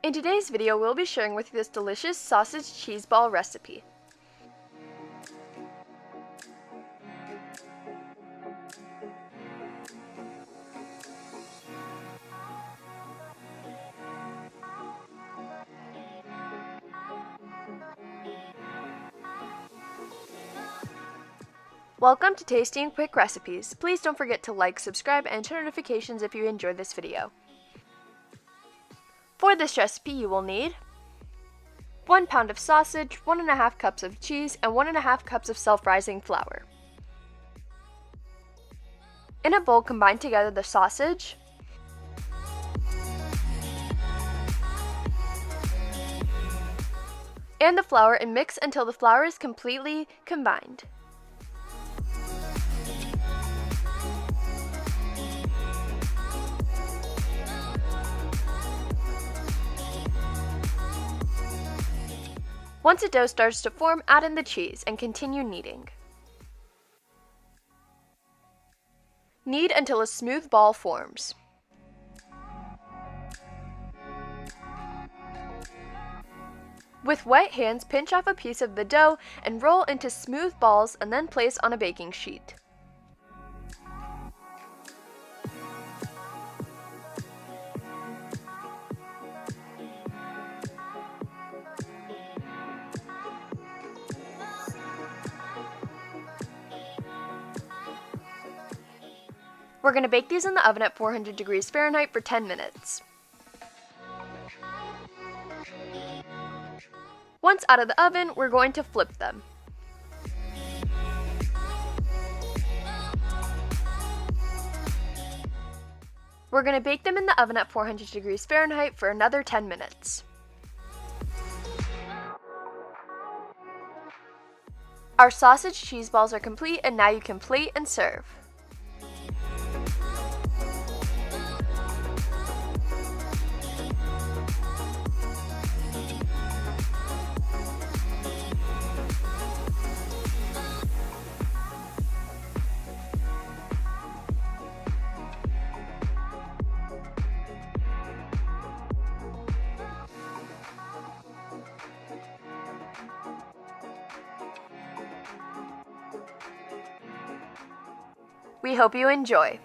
In today's video, we'll be sharing with you this delicious sausage cheese ball recipe. Welcome to Tasty and Quick Recipes. Please don't forget to like, subscribe, and turn notifications if you enjoyed this video. For this recipe, you will need 1 pound of sausage, 1.5 cups of cheese, and 1.5 cups of self-rising flour. In a bowl, combine together the sausage, and the flour and mix until the flour is completely combined. Once the dough starts to form, add in the cheese and continue kneading. Knead until a smooth ball forms. With wet hands, pinch off a piece of the dough and roll into smooth balls and then place on a baking sheet. We're going to bake these in the oven at 400 degrees Fahrenheit for 10 minutes. Once out of the oven, we're going to flip them. We're going to bake them in the oven at 400 degrees Fahrenheit for another 10 minutes. Our sausage cheese balls are complete, and now you can plate and serve. We hope you enjoy.